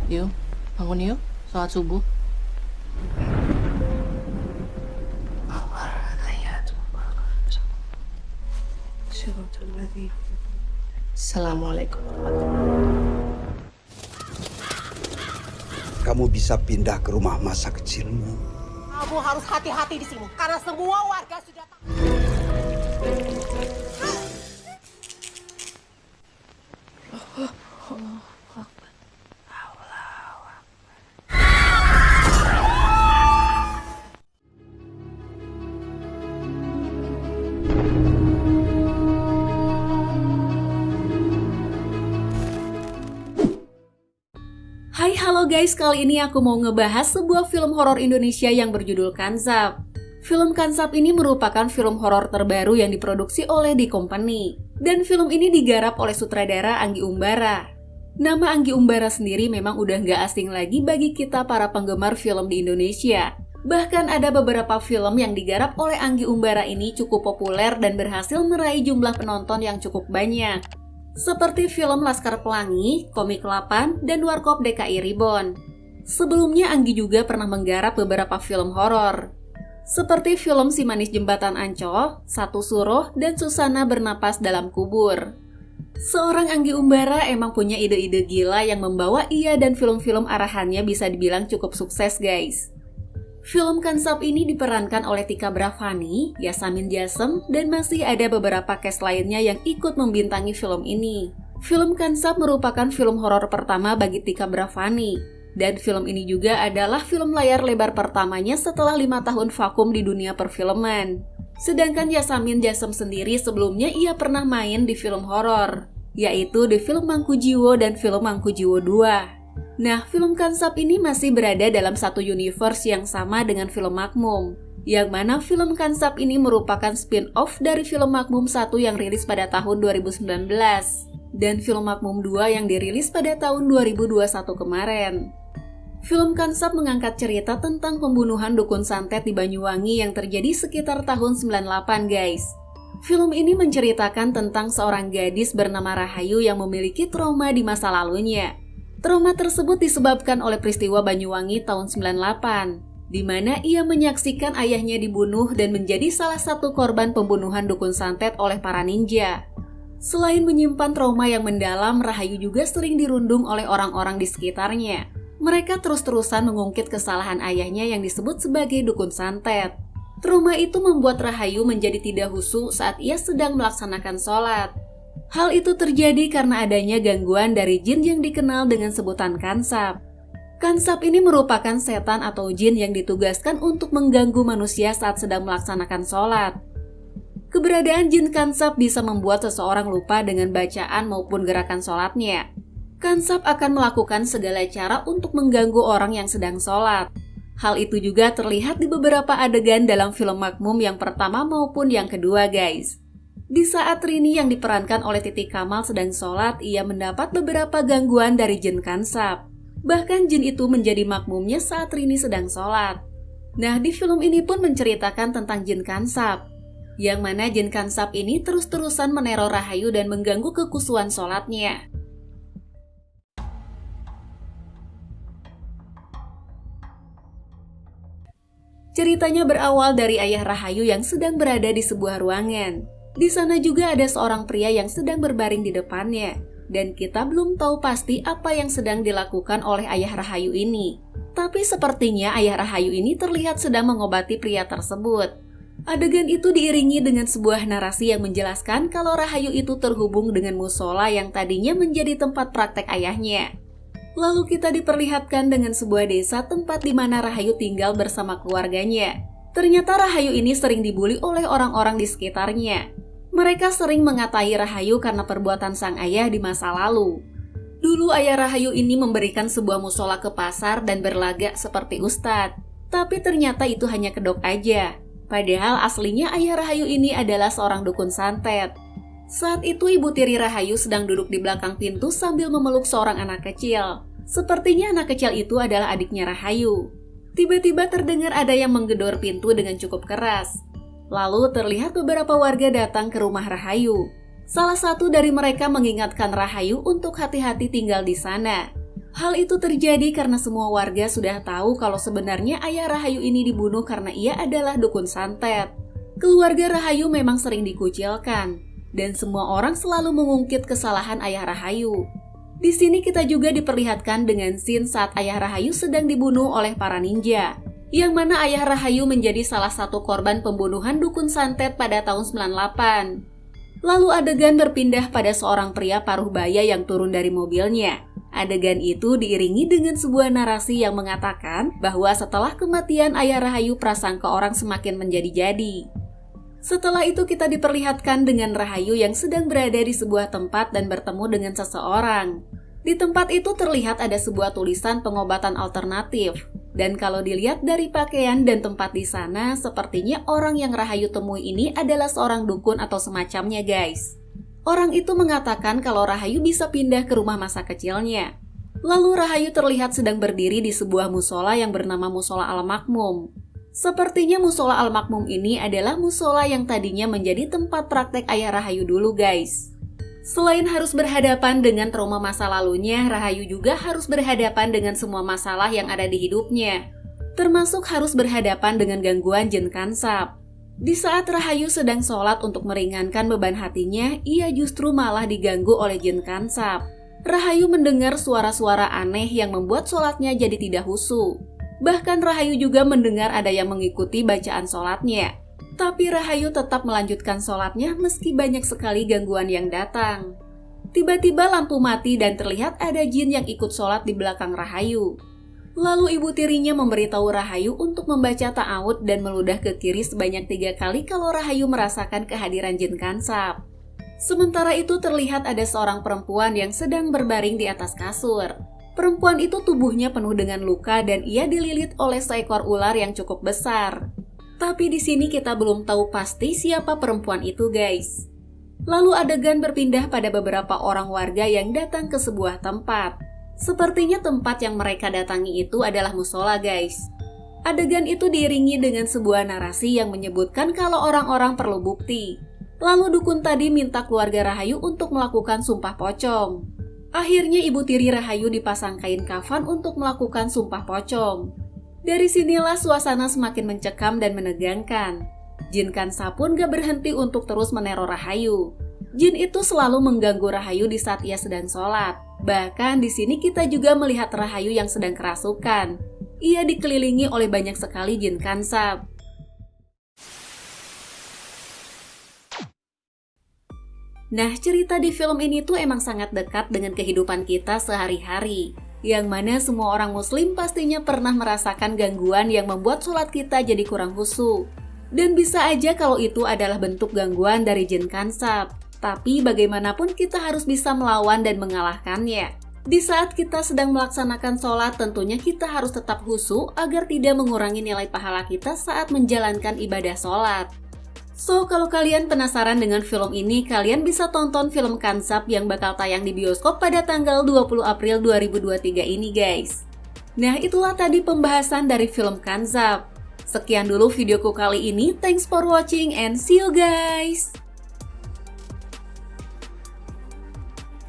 Yuk, bangun yuk, sholat subuh. Assalamualaikum Kamu bisa pindah ke rumah masa kecilmu. Kamu harus hati-hati di sini karena semua warga sudah tahu. Hai halo guys, kali ini aku mau ngebahas sebuah film horor Indonesia yang berjudul Kansap. Film Kansap ini merupakan film horor terbaru yang diproduksi oleh The Company. Dan film ini digarap oleh sutradara Anggi Umbara. Nama Anggi Umbara sendiri memang udah nggak asing lagi bagi kita para penggemar film di Indonesia. Bahkan ada beberapa film yang digarap oleh Anggi Umbara ini cukup populer dan berhasil meraih jumlah penonton yang cukup banyak. Seperti film Laskar Pelangi, Komik 8, dan Warkop DKI Reborn. Sebelumnya Anggi juga pernah menggarap beberapa film horor, seperti film Si Manis Jembatan Ancol, Satu Suruh, dan Susana Bernapas Dalam Kubur. Seorang Anggi Umbara emang punya ide-ide gila yang membawa ia dan film-film arahannya bisa dibilang cukup sukses guys. Film Kansap ini diperankan oleh Tika Bravani, Yasamin Jasem, dan masih ada beberapa cast lainnya yang ikut membintangi film ini. Film Kansap merupakan film horor pertama bagi Tika Bravani, dan film ini juga adalah film layar lebar pertamanya setelah 5 tahun vakum di dunia perfilman. Sedangkan Yasamin Jasem sendiri sebelumnya ia pernah main di film horor, yaitu di film Mangku Jiwo dan film Mangku Jiwo 2. Nah, film Kansap ini masih berada dalam satu universe yang sama dengan film Makmum, yang mana film Kansap ini merupakan spin-off dari film Makmum 1 yang rilis pada tahun 2019, dan film Makmum 2 yang dirilis pada tahun 2021 kemarin. Film Kansap mengangkat cerita tentang pembunuhan dukun santet di Banyuwangi yang terjadi sekitar tahun 98 guys. Film ini menceritakan tentang seorang gadis bernama Rahayu yang memiliki trauma di masa lalunya. Trauma tersebut disebabkan oleh peristiwa Banyuwangi tahun 98, di mana ia menyaksikan ayahnya dibunuh dan menjadi salah satu korban pembunuhan dukun santet oleh para ninja. Selain menyimpan trauma yang mendalam, Rahayu juga sering dirundung oleh orang-orang di sekitarnya. Mereka terus-terusan mengungkit kesalahan ayahnya yang disebut sebagai dukun santet. Trauma itu membuat Rahayu menjadi tidak khusyuk saat ia sedang melaksanakan sholat. Hal itu terjadi karena adanya gangguan dari jin yang dikenal dengan sebutan Kansap. Kansap ini merupakan setan atau jin yang ditugaskan untuk mengganggu manusia saat sedang melaksanakan sholat. Keberadaan jin Kansap bisa membuat seseorang lupa dengan bacaan maupun gerakan sholatnya. Kansap akan melakukan segala cara untuk mengganggu orang yang sedang sholat. Hal itu juga terlihat di beberapa adegan dalam film Makmum yang pertama maupun yang kedua guys. Di saat Rini yang diperankan oleh Titi Kamal sedang sholat, ia mendapat beberapa gangguan dari jin Kansap. Bahkan jin itu menjadi makmumnya saat Rini sedang sholat. Nah, di film ini pun menceritakan tentang jin Kansap, yang mana jin Kansap ini terus-terusan meneror Rahayu dan mengganggu kekhusyuan sholatnya. Ceritanya berawal dari ayah Rahayu yang sedang berada di sebuah ruangan. Di sana juga ada seorang pria yang sedang berbaring di depannya, dan kita belum tahu pasti apa yang sedang dilakukan oleh ayah Rahayu ini. Tapi sepertinya ayah Rahayu ini terlihat sedang mengobati pria tersebut. Adegan itu diiringi dengan sebuah narasi yang menjelaskan kalau Rahayu itu terhubung dengan musola yang tadinya menjadi tempat praktek ayahnya. Lalu kita diperlihatkan dengan sebuah desa tempat di mana Rahayu tinggal bersama keluarganya. Ternyata Rahayu ini sering dibully oleh orang-orang di sekitarnya. Mereka sering mengatai Rahayu karena perbuatan sang ayah di masa lalu. Dulu ayah Rahayu ini memberikan sebuah musola ke pasar dan berlagak seperti ustadz. Tapi ternyata itu hanya kedok aja. Padahal aslinya ayah Rahayu ini adalah seorang dukun santet. Saat itu ibu tiri Rahayu sedang duduk di belakang pintu sambil memeluk seorang anak kecil. Sepertinya anak kecil itu adalah adiknya Rahayu. Tiba-tiba terdengar ada yang menggedor pintu dengan cukup keras. Lalu terlihat beberapa warga datang ke rumah Rahayu. Salah satu dari mereka mengingatkan Rahayu untuk hati-hati tinggal di sana. Hal itu terjadi karena semua warga sudah tahu kalau sebenarnya ayah Rahayu ini dibunuh karena ia adalah dukun santet. Keluarga Rahayu memang sering dikucilkan, dan semua orang selalu mengungkit kesalahan ayah Rahayu. Di sini kita juga diperlihatkan dengan scene saat ayah Rahayu sedang dibunuh oleh para ninja, yang mana ayah Rahayu menjadi salah satu korban pembunuhan dukun santet pada tahun 98. Lalu adegan berpindah pada seorang pria paruh baya yang turun dari mobilnya. Adegan itu diiringi dengan sebuah narasi yang mengatakan bahwa setelah kematian ayah Rahayu prasangka orang semakin menjadi-jadi. Setelah itu kita diperlihatkan dengan Rahayu yang sedang berada di sebuah tempat dan bertemu dengan seseorang. Di tempat itu terlihat ada sebuah tulisan pengobatan alternatif. Dan kalau dilihat dari pakaian dan tempat di sana, sepertinya orang yang Rahayu temui ini adalah seorang dukun atau semacamnya guys. Orang itu mengatakan kalau Rahayu bisa pindah ke rumah masa kecilnya. Lalu Rahayu terlihat sedang berdiri di sebuah musola yang bernama Musola Al-Makmum. Sepertinya Musola Al-Makmum ini adalah musola yang tadinya menjadi tempat praktek ayah Rahayu dulu guys. Selain harus berhadapan dengan trauma masa lalunya, Rahayu juga harus berhadapan dengan semua masalah yang ada di hidupnya. Termasuk harus berhadapan dengan gangguan jin kansap. Di saat Rahayu sedang sholat untuk meringankan beban hatinya, ia justru malah diganggu oleh jin kansap. Rahayu mendengar suara-suara aneh yang membuat sholatnya jadi tidak khusyuk. Bahkan Rahayu juga mendengar ada yang mengikuti bacaan sholatnya. Tapi Rahayu tetap melanjutkan sholatnya meski banyak sekali gangguan yang datang. Tiba-tiba lampu mati dan terlihat ada jin yang ikut sholat di belakang Rahayu. Lalu ibu tirinya memberitahu Rahayu untuk membaca ta'awud dan meludah ke kiri sebanyak 3 kali kalau Rahayu merasakan kehadiran jin kansap. Sementara itu terlihat ada seorang perempuan yang sedang berbaring di atas kasur. Perempuan itu tubuhnya penuh dengan luka dan ia dililit oleh seekor ular yang cukup besar. Tapi di sini kita belum tahu pasti siapa perempuan itu guys. Lalu adegan berpindah pada beberapa orang warga yang datang ke sebuah tempat. Sepertinya tempat yang mereka datangi itu adalah musola guys. Adegan itu diiringi dengan sebuah narasi yang menyebutkan kalau orang-orang perlu bukti. Lalu dukun tadi minta keluarga Rahayu untuk melakukan sumpah pocong. Akhirnya ibu tiri Rahayu dipasang kain kafan untuk melakukan sumpah pocong. Dari sinilah suasana semakin mencekam dan menegangkan. Jin kansap pun gak berhenti untuk terus meneror Rahayu. Jin itu selalu mengganggu Rahayu di saat ia sedang sholat. Bahkan di sini kita juga melihat Rahayu yang sedang kerasukan. Ia dikelilingi oleh banyak sekali jin kansap. Nah, cerita di film ini tuh emang sangat dekat dengan kehidupan kita sehari-hari. Yang mana semua orang muslim pastinya pernah merasakan gangguan yang membuat sholat kita jadi kurang khusyuk. Dan bisa aja kalau itu adalah bentuk gangguan dari jin kansap. Tapi bagaimanapun kita harus bisa melawan dan mengalahkannya. Di saat kita sedang melaksanakan sholat, tentunya kita harus tetap khusyuk agar tidak mengurangi nilai pahala kita saat menjalankan ibadah sholat. So, kalau kalian penasaran dengan film ini, kalian bisa tonton film Kansap yang bakal tayang di bioskop pada tanggal 20 April 2023 ini guys. Nah, itulah tadi pembahasan dari film Kansap. Sekian dulu videoku kali ini, thanks for watching and see you guys!